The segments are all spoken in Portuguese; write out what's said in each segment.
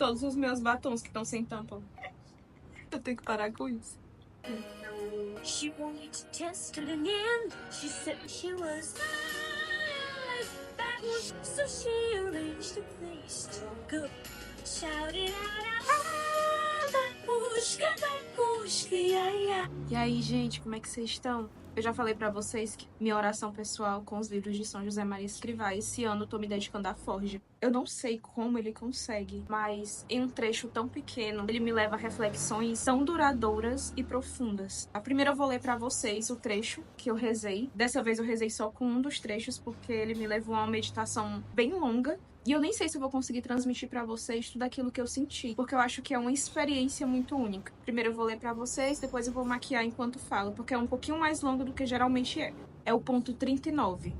todos os meus batons que estão sem tampa. Eu tenho que parar com isso. She wanted to test it again. She said she was that was so she arranged a place to go. Shouted out, babushka, yeah, yeah. E aí, gente, como é que vocês estão? Eu já falei pra vocês que minha oração pessoal com os livros de São José Maria Escrivá, esse ano eu tô me dedicando à Forja. Eu não sei como ele consegue, mas em um trecho tão pequeno, ele me leva a reflexões tão duradouras e profundas. A primeira eu vou ler pra vocês o trecho que eu rezei. Dessa vez eu rezei só com um dos trechos, porque ele me levou a uma meditação bem longa. E eu nem sei se eu vou conseguir transmitir pra vocês tudo aquilo que eu senti, porque eu acho que é uma experiência muito única. Primeiro eu vou ler pra vocês, depois eu vou maquiar enquanto falo, porque é um pouquinho mais longo do que geralmente é. É o ponto 39.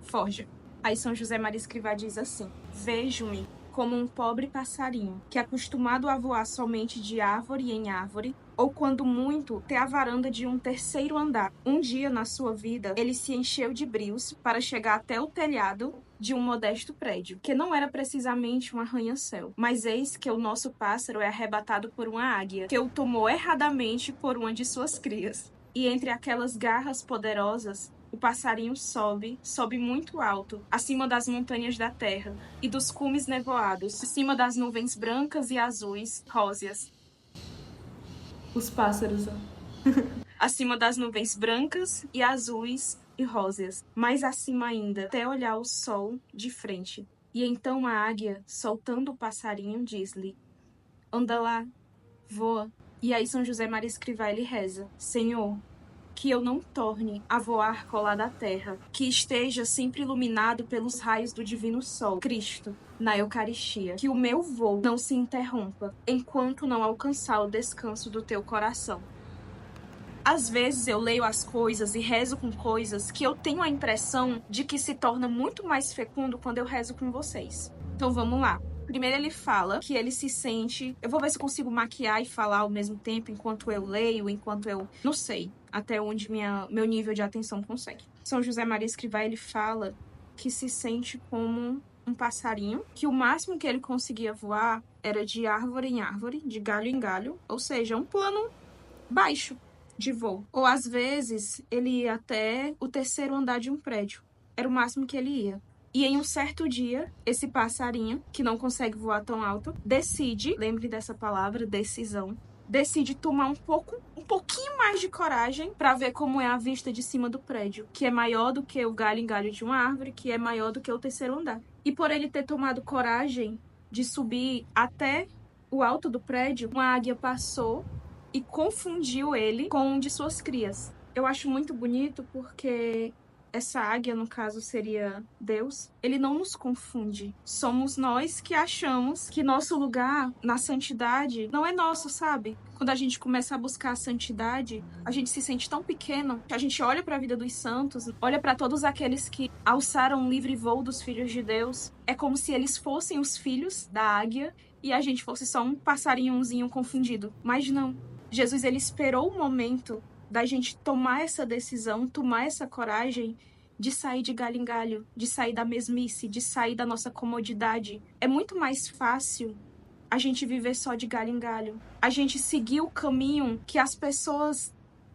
Forja. Aí São José Maria Escrivá diz assim: vejo-me como um pobre passarinho, que acostumado a voar somente de árvore em árvore, ou quando muito, ter a varanda de um terceiro andar. Um dia na sua vida, ele se encheu de brios para chegar até o telhado de um modesto prédio, que não era precisamente um arranha-céu. Mas eis que o nosso pássaro é arrebatado por uma águia, que o tomou erradamente por uma de suas crias. E entre aquelas garras poderosas, o passarinho sobe muito alto, acima das montanhas da terra e dos cumes nevoados, acima das nuvens brancas e azuis, róseas. Os pássaros, ó. Acima das nuvens brancas e azuis e róseas, mais acima ainda, até olhar o sol de frente. E então a águia, soltando o passarinho, diz-lhe: anda lá, voa. E aí São José Maria Escrivá, ele reza: Senhor, que eu não torne a voar colada à terra, que esteja sempre iluminado pelos raios do divino sol, Cristo, na Eucaristia, que o meu voo não se interrompa, enquanto não alcançar o descanso do teu coração. Às vezes eu leio as coisas e rezo com coisas que eu tenho a impressão de que se torna muito mais fecundo quando eu rezo com vocês. Então vamos lá. Primeiro ele fala que ele se sente... Eu vou ver se eu consigo maquiar e falar ao mesmo tempo enquanto eu leio, enquanto eu... Não sei até onde meu nível de atenção consegue. São José Maria Escrivá, ele fala que se sente como um passarinho, que o máximo que ele conseguia voar era de árvore em árvore, de galho em galho, ou seja, um plano baixo de voo. Ou às vezes ele ia até o terceiro andar de um prédio. Era o máximo que ele ia. E em um certo dia, esse passarinho, que não consegue voar tão alto, decide, lembre dessa palavra, decisão, decide tomar um pouquinho mais de coragem para ver como é a vista de cima do prédio, que é maior do que o galho em galho de uma árvore, que é maior do que o terceiro andar. E por ele ter tomado coragem de subir até o alto do prédio, uma águia passou e confundiu ele com um de suas crias. Eu acho muito bonito porque essa águia, no caso, seria Deus. Ele não nos confunde. Somos nós que achamos que nosso lugar na santidade não é nosso, sabe? Quando a gente começa a buscar a santidade, a gente se sente tão pequeno que a gente olha para a vida dos santos, olha para todos aqueles que alçaram o livre voo dos filhos de Deus. É como se eles fossem os filhos da águia e a gente fosse só um passarinhozinho confundido. Mas não. Jesus, ele esperou o momento da gente tomar essa decisão, tomar essa coragem de sair de galho em galho, de sair da mesmice, de sair da nossa comodidade. É muito mais fácil a gente viver só de galho em galho. A gente seguir o caminho que as pessoas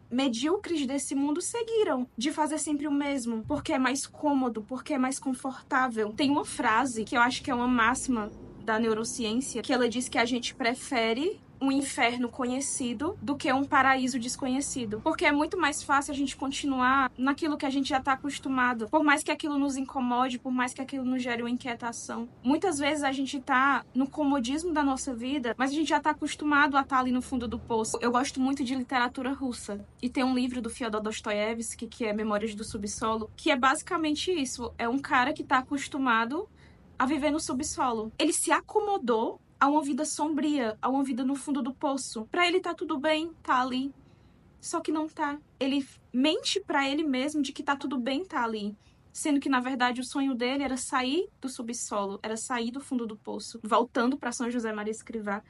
medíocres desse mundo seguiram, de fazer sempre o mesmo, porque é mais cômodo, porque é mais confortável. Tem uma frase que eu acho que é uma máxima da neurociência, que ela diz que a gente prefere um inferno conhecido do que um paraíso desconhecido. Porque é muito mais fácil a gente continuar naquilo que a gente já está acostumado. Por mais que aquilo nos incomode, por mais que aquilo nos gere uma inquietação. Muitas vezes a gente está no comodismo da nossa vida, mas a gente já está acostumado a estar ali no fundo do poço. Eu gosto muito de literatura russa. E tem um livro do Fyodor Dostoiévski, que é Memórias do Subsolo, que é basicamente isso. É um cara que está acostumado a viver no subsolo. Ele se acomodou a uma vida sombria, a uma vida no fundo do poço. Pra ele tá tudo bem, tá ali. Só que não tá. Ele mente pra ele mesmo de que tá tudo bem, tá ali. Sendo que, na verdade, o sonho dele era sair do subsolo, era sair do fundo do poço. Voltando pra São José Maria Escrivá.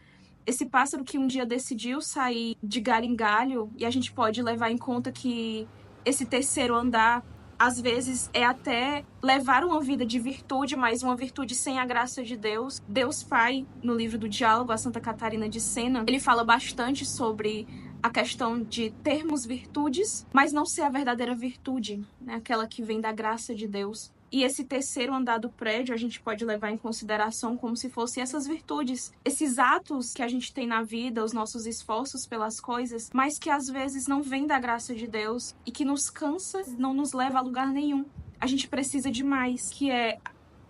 Esse pássaro que um dia decidiu sair de galho em galho, e a gente pode levar em conta que esse terceiro andar, às vezes é até levar uma vida de virtude, mas uma virtude sem a graça de Deus. Deus Pai, no livro do Diálogo a Santa Catarina de Sena, ele fala bastante sobre a questão de termos virtudes, mas não ser a verdadeira virtude, né? Aquela que vem da graça de Deus. E esse terceiro andar do prédio a gente pode levar em consideração como se fossem essas virtudes, esses atos que a gente tem na vida, os nossos esforços pelas coisas, mas que às vezes não vêm da graça de Deus e que nos cansa, não nos leva a lugar nenhum. A gente precisa de mais, que é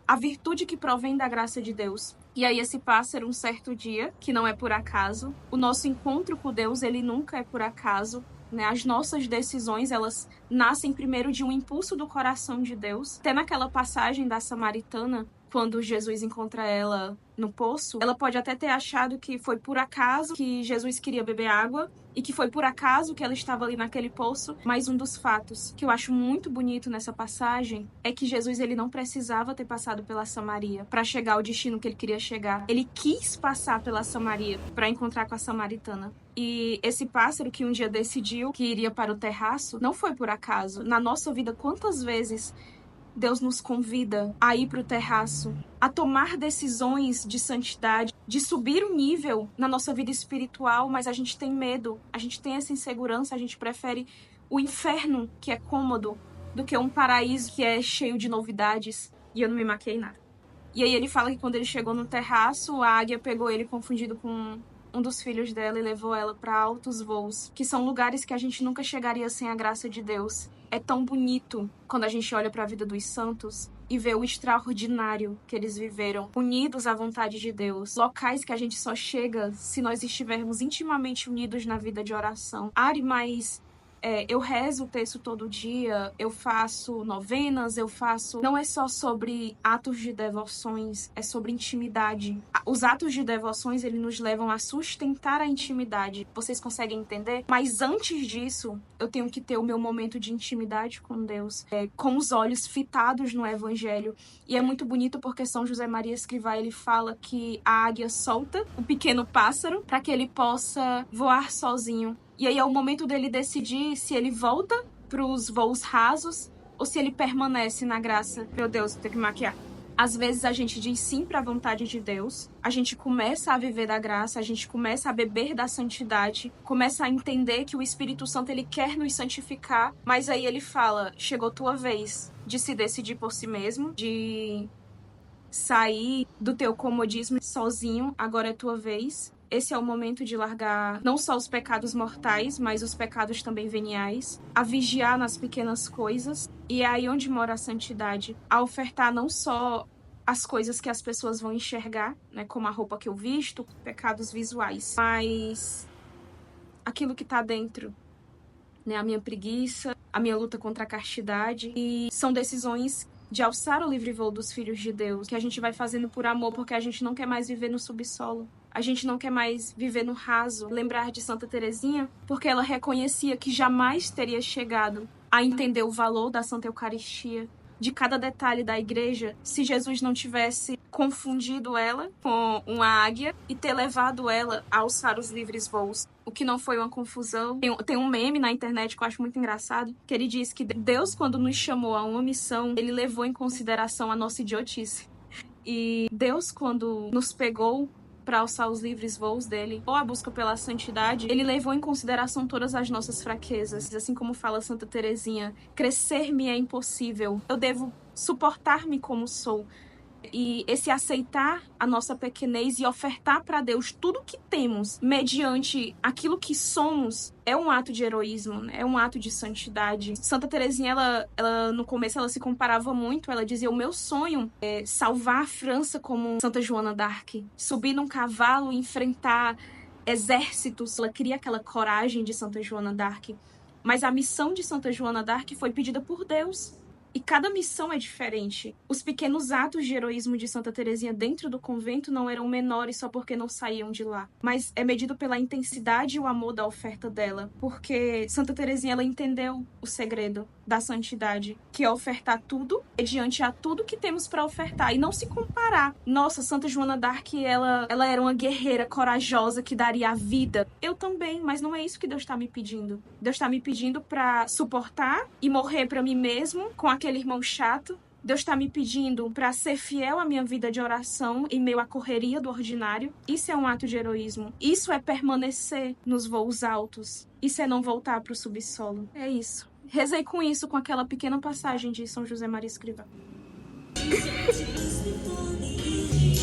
a virtude que provém da graça de Deus. E aí esse pássaro, um certo dia, que não é por acaso, o nosso encontro com Deus, ele nunca é por acaso, né? As nossas decisões, elas nascem primeiro de um impulso do coração de Deus. Até naquela passagem da samaritana, quando Jesus encontra ela no poço, ela pode até ter achado que foi por acaso que Jesus queria beber água e que foi por acaso que ela estava ali naquele poço, mas um dos fatos que eu acho muito bonito nessa passagem é que Jesus, ele não precisava ter passado pela Samaria para chegar ao destino que ele queria chegar. Ele quis passar pela Samaria para encontrar com a samaritana. E esse pássaro que um dia decidiu que iria para o terraço não foi por acaso. Na nossa vida, quantas vezes Deus nos convida a ir para o terraço, a tomar decisões de santidade, de subir o nível na nossa vida espiritual, mas a gente tem medo, a gente tem essa insegurança, a gente prefere o inferno, que é cômodo, do que um paraíso que é cheio de novidades. E eu não me maquiei nada. E aí ele fala que quando ele chegou no terraço, a águia pegou ele confundido com um dos filhos dela e levou ela para altos voos, que são lugares que a gente nunca chegaria sem a graça de Deus. É tão bonito quando a gente olha para a vida dos santos e vê o extraordinário que eles viveram, unidos à vontade de Deus. Locais que a gente só chega se nós estivermos intimamente unidos na vida de oração. Ari, mas eu rezo o texto todo dia, eu faço novenas, Não é só sobre atos de devoções, é sobre intimidade. Os atos de devoções, eles nos levam a sustentar a intimidade. Vocês conseguem entender? Mas antes disso, eu tenho que ter o meu momento de intimidade com Deus, com os olhos fitados no Evangelho. E é muito bonito porque São José Maria Escrivá, ele fala que a águia solta o pequeno pássaro para que ele possa voar sozinho. E aí é o momento dele decidir se ele volta para os voos rasos ou se ele permanece na graça. Meu Deus, vou ter que maquiar. Às vezes a gente diz sim para a vontade de Deus, a gente começa a viver da graça, a gente começa a beber da santidade, começa a entender que o Espírito Santo, ele quer nos santificar, mas aí ele fala, chegou tua vez de se decidir por si mesmo, de sair do teu comodismo sozinho, agora é tua vez. Esse é o momento de largar não só os pecados mortais, mas os pecados também veniais, a vigiar nas pequenas coisas, e é aí onde mora a santidade, a ofertar não só as coisas que as pessoas vão enxergar, né, como a roupa que eu visto, pecados visuais, mas aquilo que está dentro, né, a minha preguiça, a minha luta contra a castidade, e são decisões de alçar o livre voo dos filhos de Deus, que a gente vai fazendo por amor, porque a gente não quer mais viver no subsolo. A gente não quer mais viver no raso. Lembrar de Santa Teresinha, porque ela reconhecia que jamais teria chegado a entender o valor da Santa Eucaristia, de cada detalhe da igreja, se Jesus não tivesse confundido ela com uma águia e ter levado ela a alçar os livres voos. O que não foi uma confusão. Tem um meme na internet que eu acho muito engraçado, que ele diz que Deus, quando nos chamou a uma missão, ele levou em consideração a nossa idiotice. E Deus, quando nos pegou para alçar os livres voos dele, ou a busca pela santidade, ele levou em consideração todas as nossas fraquezas. Assim como fala Santa Teresinha, crescer-me é impossível, eu devo suportar-me como sou. E esse aceitar a nossa pequenez e ofertar para Deus tudo que temos, mediante aquilo que somos, é um ato de heroísmo, né? É um ato de santidade. Santa Teresinha, ela no começo, ela se comparava muito, ela dizia, o meu sonho é salvar a França como Santa Joana d'Arc, subir num cavalo e enfrentar exércitos. Ela queria aquela coragem de Santa Joana d'Arc, mas a missão de Santa Joana d'Arc foi pedida por Deus. E cada missão é diferente. Os pequenos atos de heroísmo de Santa Teresinha dentro do convento não eram menores só porque não saíam de lá. Mas é medido pela intensidade e o amor da oferta dela. Porque Santa Teresinha, ela entendeu o segredo da santidade, que é ofertar tudo diante a tudo que temos para ofertar e não se comparar. Nossa, Santa Joana d'Arc, ela era uma guerreira corajosa que daria a vida. Eu também, mas não é isso que Deus está me pedindo. Deus está me pedindo para suportar e morrer para mim mesmo com aquele irmão chato. Deus está me pedindo para ser fiel à minha vida de oração em meio à correria do ordinário. Isso é um ato de heroísmo. Isso é permanecer nos voos altos. Isso é não voltar para o subsolo. É isso. Rezei com isso, com aquela pequena passagem de São José Maria Escrivá. Just before the evening,